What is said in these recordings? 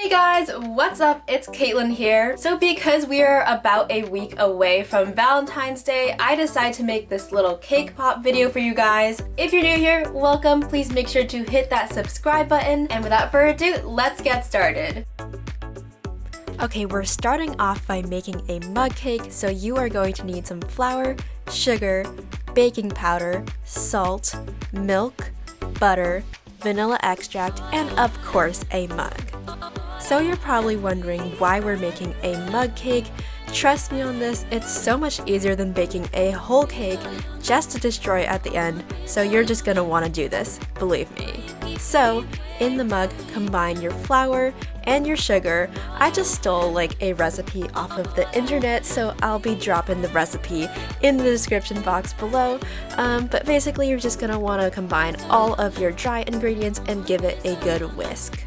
Hey guys, what's up? It's Caitlin here. So because we are about a week away from Valentine's Day, I decided to make this little cake pop video for you guys. If you're new here, welcome. Please make sure to hit that subscribe button. And without further ado, let's get started. Okay, we're starting off by making a mug cake, so you are going to need some flour, sugar, baking powder, salt, milk, butter, vanilla extract, and of course a mug. So you're probably wondering why we're making a mug cake. Trust me on this, it's so much easier than baking a whole cake just to destroy at the end, so you're just gonna want to do this, believe me. So, in the mug, combine your flour and your sugar. I just stole like a recipe off of the internet, so I'll be dropping the recipe in the description box below. But basically you're just gonna want to combine all of your dry ingredients and give it a good whisk.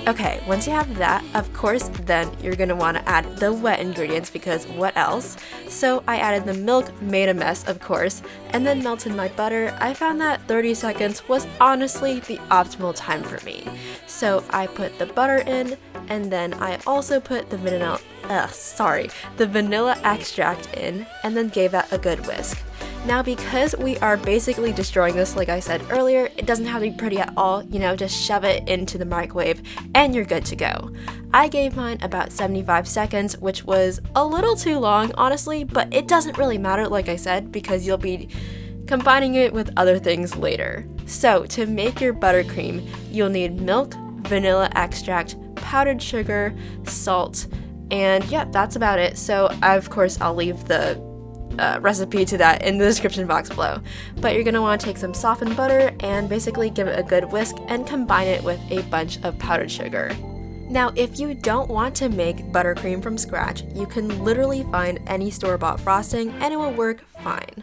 Okay, once you have that, of course, then you're gonna want to add the wet ingredients because what else? So I added the milk, made a mess of course, and then melted my butter. I found that 30 seconds was honestly the optimal time for me. So I put the butter in, and then I also put the vanilla extract in, and then gave that a good whisk. Now because we are basically destroying this like I said earlier, it doesn't have to be pretty at all, you know, just shove it into the microwave and you're good to go. I gave mine about 75 seconds, which was a little too long honestly, but it doesn't really matter like I said because you'll be combining it with other things later. So to make your buttercream, you'll need milk, vanilla extract, powdered sugar, salt, and yeah, that's about it. So of course I'll leave the recipe to that in the description box below. But you're going to want to take some softened butter and basically give it a good whisk and combine it with a bunch of powdered sugar. Now, if you don't want to make buttercream from scratch, you can literally find any store-bought frosting and it will work fine.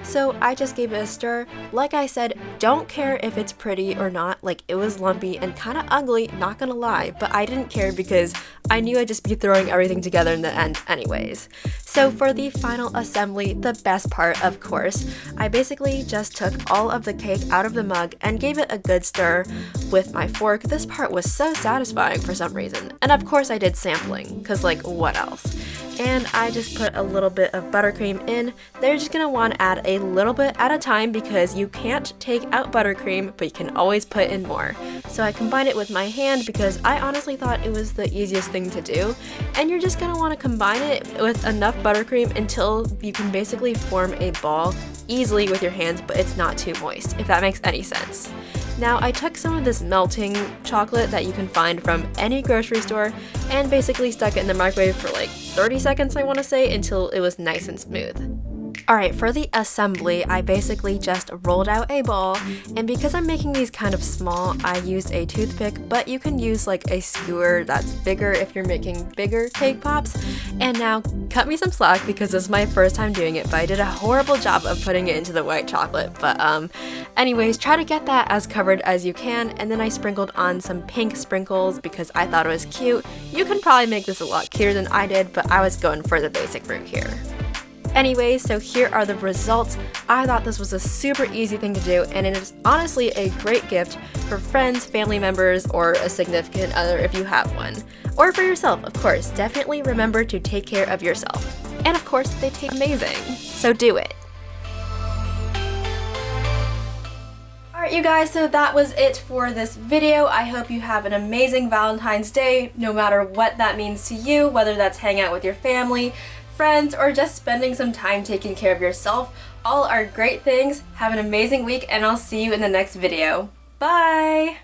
So I just gave it a stir. Like I said, don't care if it's pretty or not, like it was lumpy and kind of ugly, not gonna lie, but I didn't care because I knew I'd just be throwing everything together in the end anyways. So for the final assembly, the best part of course, I basically just took all of the cake out of the mug and gave it a good stir with my fork. This part was so satisfying for some reason. And of course I did sampling, because like what else? And I just put a little bit of buttercream in. They're just going to want to add a little bit at a time because you can't take out buttercream, but you can always put in more. So I combined it with my hand because I honestly thought it was the easiest thing to do. And you're just going to want to combine it with enough buttercream until you can basically form a ball easily with your hands, but it's not too moist, if that makes any sense. Now I took some of this melting chocolate that you can find from any grocery store and basically stuck it in the microwave for like 30 seconds I want to say until it was nice and smooth. Alright, for the assembly, I basically just rolled out a ball, and because I'm making these kind of small, I used a toothpick, but you can use like a skewer that's bigger if you're making bigger cake pops. And now, cut me some slack because this is my first time doing it, but I did a horrible job of putting it into the white chocolate. But anyways, try to get that as covered as you can, and then I sprinkled on some pink sprinkles because I thought it was cute. You can probably make this a lot cuter than I did, but I was going for the basic route here. Anyways, so here are the results. I thought this was a super easy thing to do, and it is honestly a great gift for friends, family members, or a significant other if you have one. Or for yourself, of course. Definitely remember to take care of yourself. And of course, they taste amazing, so do it. Alright you guys, so that was it for this video. I hope you have an amazing Valentine's Day, no matter what that means to you, whether that's hang out with your family, friends, or just spending some time taking care of yourself. All are great things. Have an amazing week and I'll see you in the next video. Bye!